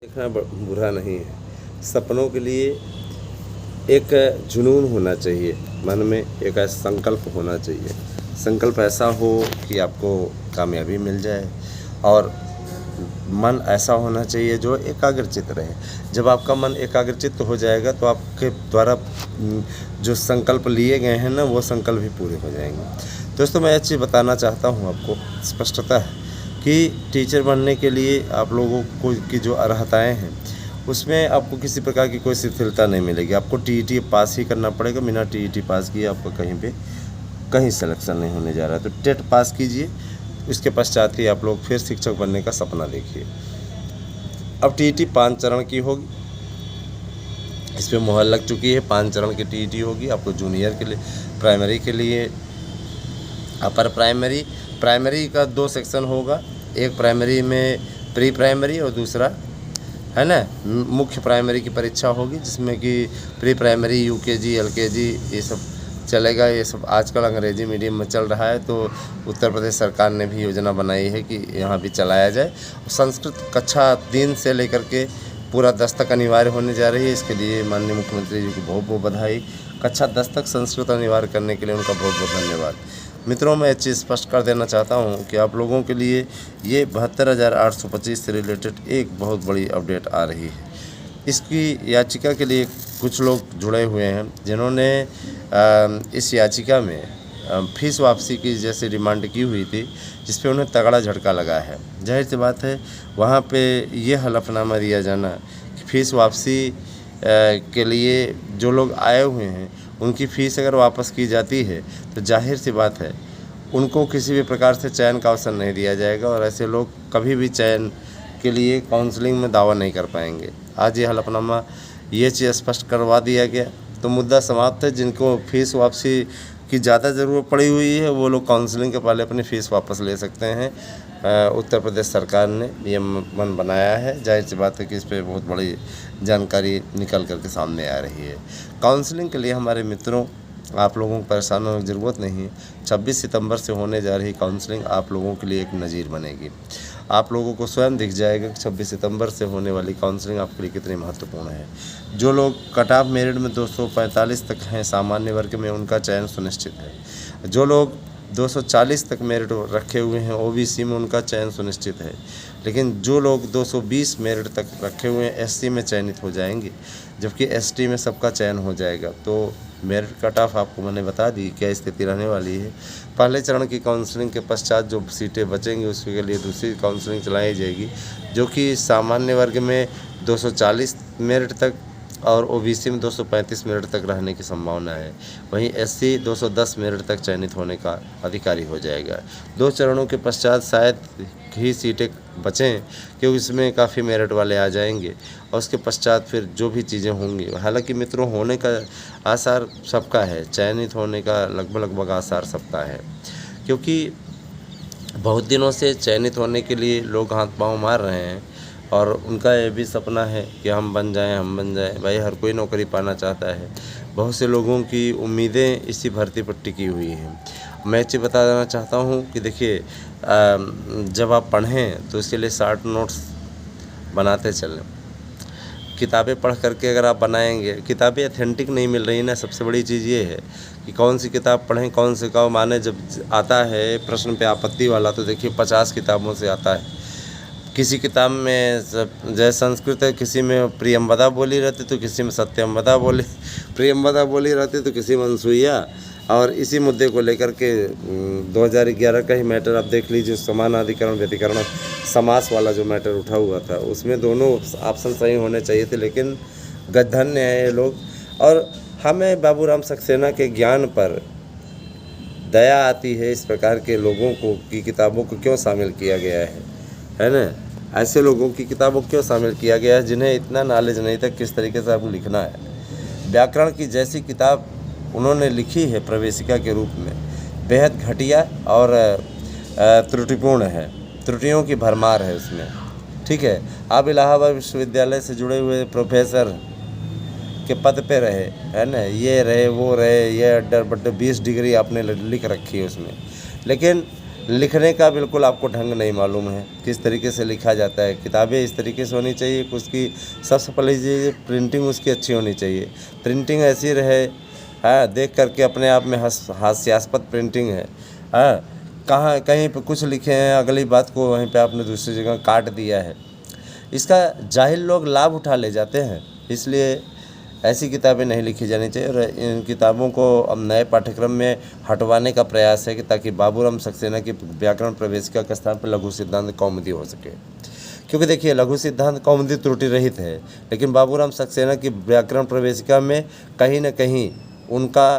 देखना बुरा नहीं है। सपनों के लिए एक जुनून होना चाहिए, मन में एक ऐसा संकल्प होना चाहिए। संकल्प ऐसा हो कि आपको कामयाबी मिल जाए और मन ऐसा होना चाहिए जो एकाग्रचित्त रहे। जब आपका मन एकाग्रचित्त हो जाएगा तो आपके द्वारा जो संकल्प लिए गए हैं ना, वो संकल्प भी पूरे हो जाएंगे। दोस्तों, मैं एक चीज़ बताना चाहता हूँ आपको स्पष्टता कि टीचर बनने के लिए आप लोगों को की जो अर्हताएँ हैं, उसमें आपको किसी प्रकार की कोई शिथिलता नहीं मिलेगी। आपको टीईटी पास ही करना पड़ेगा। बिना टीईटी पास किए आपको कहीं सिलेक्शन नहीं होने जा रहा है। तो टेट पास कीजिए, इसके पश्चात ही आप लोग फिर शिक्षक बनने का सपना देखिए। अब टीईटी 5 चरण की होगी, इस पर मुहर लग चुकी है। 5 चरण की टीईटी होगी आपको जूनियर के लिए, प्राइमरी के लिए, अपर प्राइमरी का 2 सेक्शन होगा। एक प्राइमरी में प्री प्राइमरी और दूसरा है ना मुख्य प्राइमरी की परीक्षा होगी, जिसमें कि प्री प्राइमरी, यूकेजी, एलकेजी ये सब चलेगा। ये सब आजकल अंग्रेजी मीडियम में चल रहा है, तो उत्तर प्रदेश सरकार ने भी योजना बनाई है कि यहाँ भी चलाया जाए। संस्कृत कक्षा 3 से लेकर के पूरा 10 तक अनिवार्य होने जा रही है। इसके लिए माननीय मुख्यमंत्री जी को बहुत बहुत बधाई। कक्षा 10 तक संस्कृत अनिवार्य करने के लिए उनका बहुत बहुत धन्यवाद। मित्रों, मैं एक चीज़ स्पष्ट कर देना चाहता हूं कि आप लोगों के लिए ये 72,825 से रिलेटेड एक बहुत बड़ी अपडेट आ रही है। इसकी याचिका के लिए कुछ लोग जुड़े हुए हैं, जिन्होंने इस याचिका में फीस वापसी की जैसे डिमांड की हुई थी, जिस पे उन्हें तगड़ा झटका लगा है। जाहिर सी बात है, वहाँ पे ये हलफनामा दिया जाना कि फ़ीस वापसी के लिए जो लोग आए हुए हैं उनकी फ़ीस अगर वापस की जाती है तो जाहिर सी बात है उनको किसी भी प्रकार से चयन का अवसर नहीं दिया जाएगा और ऐसे लोग कभी भी चयन के लिए काउंसलिंग में दावा नहीं कर पाएंगे। आज ये हलफनामा ये चीज़ स्पष्ट करवा दिया गया तो मुद्दा समाप्त है। जिनको फ़ीस वापसी की ज़्यादा ज़रूरत पड़ी हुई है वो लोग काउंसलिंग के पहले अपनी फ़ीस वापस ले सकते हैं। उत्तर प्रदेश सरकार ने ये मन बनाया है। जाहिर सी बात है कि इस पर बहुत बड़ी जानकारी निकल कर के सामने आ रही है। काउंसलिंग के लिए हमारे मित्रों, आप लोगों को परेशान होने की ज़रूरत नहीं है। 26 सितंबर से होने जा रही काउंसलिंग आप लोगों के लिए एक नज़ीर बनेगी। आप लोगों को स्वयं दिख जाएगा कि 26 सितंबर से होने वाली काउंसलिंग आपके लिए कितनी महत्वपूर्ण है। जो लोग कट ऑफ मेरिट में 245 तक हैं सामान्य वर्ग में, उनका चयन सुनिश्चित है। जो लोग 240 तक मेरिट रखे हुए हैं ओबीसी में, उनका चयन सुनिश्चित है। लेकिन जो लोग 220 मेरिट तक रखे हुए हैं एससी में चयनित हो जाएंगे, जबकि एसटी में सबका चयन हो जाएगा। तो मेरिट कट ऑफ आपको मैंने बता दी क्या स्थिति रहने वाली है। पहले चरण की काउंसलिंग के पश्चात जो सीटें बचेंगी उसके लिए दूसरी काउंसलिंग चलाई जाएगी, जो कि सामान्य वर्ग में 240 मेरिट तक और ओबीसी में 235 मेरिट तक रहने की संभावना है। वहीं एससी 210 मेरिट तक चयनित होने का अधिकारी हो जाएगा। 2 चरणों के पश्चात शायद ही सीटें बचें, क्योंकि इसमें काफ़ी मेरिट वाले आ जाएंगे और उसके पश्चात फिर जो भी चीज़ें होंगी, हालांकि मित्रों होने का आसार सबका है, चयनित होने का लगभग आसार सबका है, क्योंकि बहुत दिनों से चयनित होने के लिए लोग हाथ पांव मार रहे हैं और उनका ये भी सपना है कि हम बन जाएं। भाई, हर कोई नौकरी पाना चाहता है। बहुत से लोगों की उम्मीदें इसी भर्ती पर टिकी हुई हैं। मैं ये बता देना चाहता हूँ कि देखिए, जब आप पढ़ें तो इसके लिए शॉर्ट नोट्स बनाते चलें। किताबें पढ़ करके अगर आप बनाएंगे, किताबें अथेंटिक नहीं मिल रही ना, सबसे बड़ी चीज़ ये है कि कौन सी किताब पढ़ें, कौन से का माने। जब आता है प्रश्न पे आपत्ति वाला तो देखिए 50 किताबों से आता है। किसी किताब में जैसे संस्कृत है, किसी में प्रियंवदा बोली रहती तो किसी में सत्यवदा प्रियंवदा बोली रहती तो किसी में अनसुईया। और इसी मुद्दे को लेकर के 2011 का ही मैटर आप देख लीजिए, समानाधिकरण व्यतिकरण समास वाला जो मैटर उठा हुआ था, उसमें दोनों ऑप्शन सही होने चाहिए थे, लेकिन गद्धन्य है ये लोग। और हमें बाबूराम सक्सेना के ज्ञान पर दया आती है इस प्रकार के लोगों को कि किताबों को क्यों शामिल किया गया है ना। ऐसे लोगों की किताबों को क्यों शामिल किया गया है जिन्हें इतना नॉलेज नहीं था किस तरीके से आपको लिखना है। व्याकरण की जैसी किताब उन्होंने लिखी है प्रवेशिका के रूप में, बेहद घटिया और त्रुटिपूर्ण है, त्रुटियों की भरमार है उसमें। ठीक है, आप इलाहाबाद विश्वविद्यालय से जुड़े हुए प्रोफेसर के पद पे रहे है ना, ये रहे वो रहे, ये अड्डर बड्डर 20 डिग्री आपने लिख रखी है उसमें, लेकिन लिखने का बिल्कुल आपको ढंग नहीं मालूम है, किस तरीके से लिखा जाता है। किताबें इस तरीके से होनी चाहिए कि उसकी सबसे पहले ये प्रिंटिंग उसकी अच्छी होनी चाहिए। प्रिंटिंग ऐसी रहे, हाँ, देख करके अपने आप में हास्यास्पद प्रिंटिंग है, हाँ, कहाँ कहीं पे कुछ लिखे हैं, अगली बात को वहीं पे आपने दूसरी जगह काट दिया है। इसका जाहिल लोग लाभ उठा ले जाते हैं, इसलिए ऐसी किताबें नहीं लिखी जानी चाहिए। और इन किताबों को अब नए पाठ्यक्रम में हटवाने का प्रयास है कि ताकि बाबूराम सक्सेना की व्याकरण प्रवेशिका के स्थान पर लघु सिद्धांत कौमुदी हो सके। क्योंकि देखिए, लघु सिद्धांत कौमुदी त्रुटि रहित है, लेकिन बाबूराम सक्सेना की व्याकरण प्रवेशिका में कहीं न कहीं उनका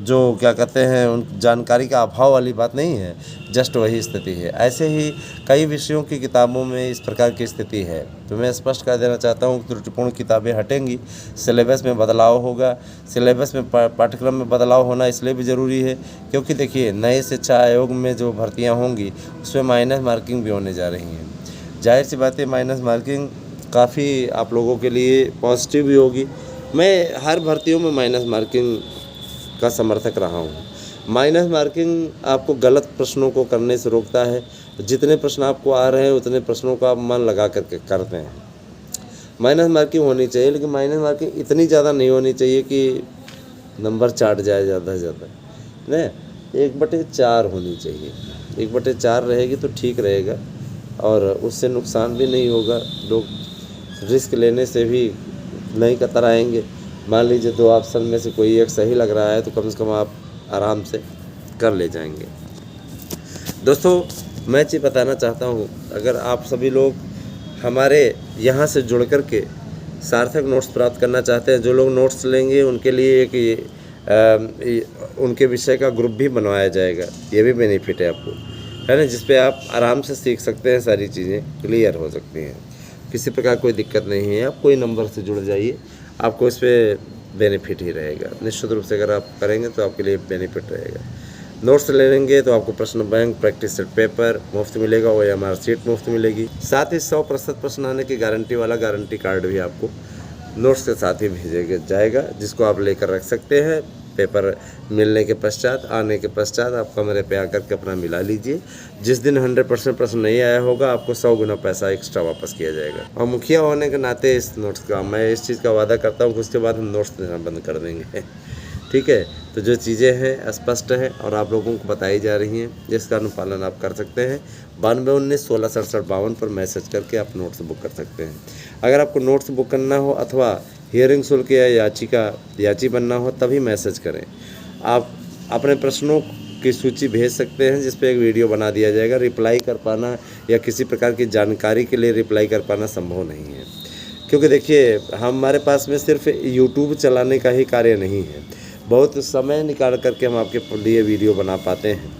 जो क्या कहते हैं, उन जानकारी का अभाव वाली बात नहीं है, जस्ट वही स्थिति है। ऐसे ही कई विषयों की किताबों में इस प्रकार की स्थिति है। तो मैं स्पष्ट कर देना चाहता हूँ कि त्रुटिपूर्ण किताबें हटेंगी, सिलेबस में बदलाव होगा। सिलेबस में पाठ्यक्रम में बदलाव होना इसलिए भी ज़रूरी है क्योंकि देखिए, नए शिक्षा आयोग में जो भर्तियाँ होंगी उसमें माइनस मार्किंग भी होने जा रही हैं। जाहिर सी बात है, माइनस मार्किंग काफ़ी आप लोगों के लिए पॉजिटिव भी होगी। मैं हर भर्तियों में माइनस मार्किंग का समर्थक रहा हूँ। माइनस मार्किंग आपको गलत प्रश्नों को करने से रोकता है। जितने प्रश्न आपको आ रहे हैं उतने प्रश्नों का आप मन लगा करके करते हैं। माइनस मार्किंग होनी चाहिए, लेकिन माइनस मार्किंग इतनी ज़्यादा नहीं होनी चाहिए कि नंबर चाट जाए ज़्यादा से ज़्यादा, नहीं, 1/4 होनी चाहिए। 1/4 रहेगी तो ठीक रहेगा और उससे नुकसान भी नहीं होगा। लोग रिस्क लेने से भी नहीं कतराएंगे। मान लीजिए 2 ऑप्शन में से कोई एक सही लग रहा है तो कम से कम आप आराम से कर ले जाएंगे। दोस्तों, मैं ये बताना चाहता हूँ, अगर आप सभी लोग हमारे यहाँ से जुड़ कर के सार्थक नोट्स प्राप्त करना चाहते हैं, जो लोग नोट्स लेंगे उनके लिए एक उनके विषय का ग्रुप भी बनवाया जाएगा। ये भी बेनिफिट है आपको, है ना, जिस पे आप आराम से सीख सकते हैं, सारी चीज़ें क्लियर हो सकती हैं, किसी प्रकार कोई दिक्कत नहीं है। आप कोई नंबर से जुड़ जाइए, आपको इस पर बेनिफिट ही रहेगा। निश्चित रूप से अगर आप करेंगे तो आपके लिए बेनिफिट रहेगा। नोट्स ले लेंगे तो आपको प्रश्न बैंक, प्रैक्टिस सेट पेपर मुफ्त मिलेगा, OMR सीट मुफ्त मिलेगी। साथ ही 100% प्रश्न आने की गारंटी वाला गारंटी कार्ड भी आपको नोट्स के साथ ही भेजा जाएगा, जिसको आप लेकर रख सकते हैं। पेपर मिलने के पश्चात, आने के पश्चात आप कमरे पे आकर के अपना मिला लीजिए। जिस दिन 100% प्रश्न नहीं आया होगा, आपको 100 गुना पैसा एक्स्ट्रा वापस किया जाएगा। और मुखिया होने के नाते इस नोट्स का मैं इस चीज़ का वादा करता हूँ कि उसके बाद हम नोट्स देना बंद कर देंगे। ठीक है, तो जो चीज़ें हैं स्पष्ट हैं और आप लोगों को बताई जा रही हैं, जिसका अनुपालन आप कर सकते हैं। 9219166752 पर मैसेज करके आप नोट्स बुक कर सकते हैं। अगर आपको नोट्स बुक करना हो अथवा हियरिंग शुल्क या याची बनना हो, तभी मैसेज करें। आप अपने प्रश्नों की सूची भेज सकते हैं, जिस पे एक वीडियो बना दिया जाएगा। रिप्लाई कर पाना या किसी प्रकार की जानकारी के लिए रिप्लाई कर पाना संभव नहीं है, क्योंकि देखिए, हमारे पास में सिर्फ यूट्यूब चलाने का ही कार्य नहीं है। बहुत समय निकाल करके हम आपके लिए वीडियो बना पाते हैं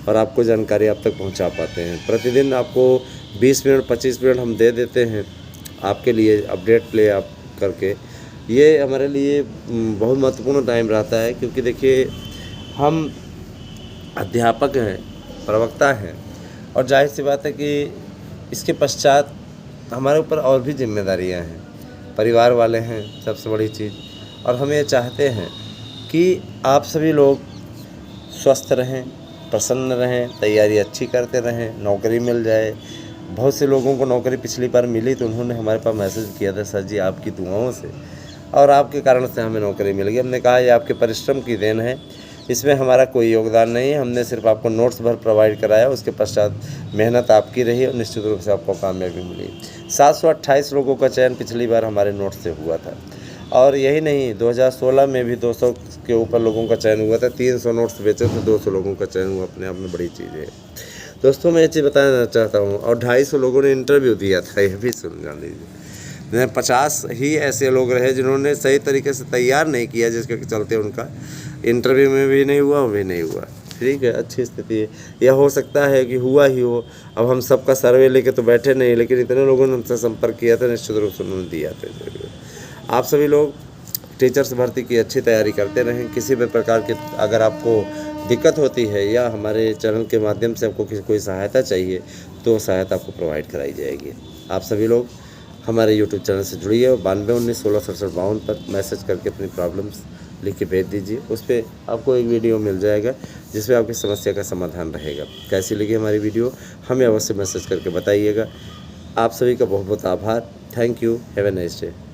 और आपको जानकारी आप तक पहुंचा पाते हैं। प्रतिदिन आपको 20 मिनट 25 मिनट हम दे देते हैं आपके लिए अपडेट प्ले आप करके। ये हमारे लिए बहुत महत्वपूर्ण टाइम रहता है, क्योंकि देखिए, हम अध्यापक हैं, प्रवक्ता हैं, और जाहिर सी बात है कि इसके पश्चात हमारे ऊपर और भी जिम्मेदारियां हैं। परिवार वाले हैं सबसे बड़ी चीज़, और हम ये चाहते हैं कि आप सभी लोग स्वस्थ रहें, प्रसन्न रहें, तैयारी अच्छी करते रहें, नौकरी मिल जाए। बहुत से लोगों को नौकरी पिछली बार मिली तो उन्होंने हमारे पास मैसेज किया था, सर जी आपकी दुआओं से और आपके कारण से हमें नौकरी मिल गई। हमने कहा ये आपके परिश्रम की देन है, इसमें हमारा कोई योगदान नहीं है। हमने सिर्फ आपको नोट्स भर प्रोवाइड कराया, उसके पश्चात मेहनत आपकी रही और निश्चित रूप से आपको कामयाबी मिली। 728 लोगों का चयन पिछली बार हमारे नोट्स से हुआ था, और यही नहीं, 2016 में भी 200 के ऊपर लोगों का चयन हुआ था। 300 नोट्स बेचे तो 200 लोगों का चयन हुआ, अपने आप में बड़ी चीज़ है। दोस्तों, मैं ये चीज़ बताना चाहता हूँ, और 250 लोगों ने इंटरव्यू दिया था, यह भी सुन जान लीजिए। 50 ही ऐसे लोग रहे जिन्होंने सही तरीके से तैयार नहीं किया, जिसके चलते उनका इंटरव्यू में भी नहीं हुआ, वो भी नहीं हुआ। ठीक है, अच्छी स्थिति है। यह हो सकता है कि हुआ ही हो, अब हम सबका सर्वे लेके तो बैठे नहीं, लेकिन इतने लोगों ने हमसे संपर्क किया था, निश्चित रूप से उन्होंने दिया था इंटरव्यू। आप सभी लोग टीचर्स भर्ती की अच्छी तैयारी करते रहें। किसी भी प्रकार की अगर आपको दिक्कत होती है या हमारे चैनल के माध्यम से आपको कोई सहायता चाहिए, तो सहायता आपको प्रोवाइड कराई जाएगी। आप सभी लोग हमारे YouTube चैनल से जुड़िए और 9219166752 पर मैसेज करके अपनी प्रॉब्लम्स लिख के भेज दीजिए। उस पर आपको एक वीडियो मिल जाएगा जिसमें आपकी समस्या का समाधान रहेगा। कैसी लगी हमारी वीडियो हमें अवश्य मैसेज करके बताइएगा। आप सभी का बहुत बहुत आभार। Thank you. Have a nice day.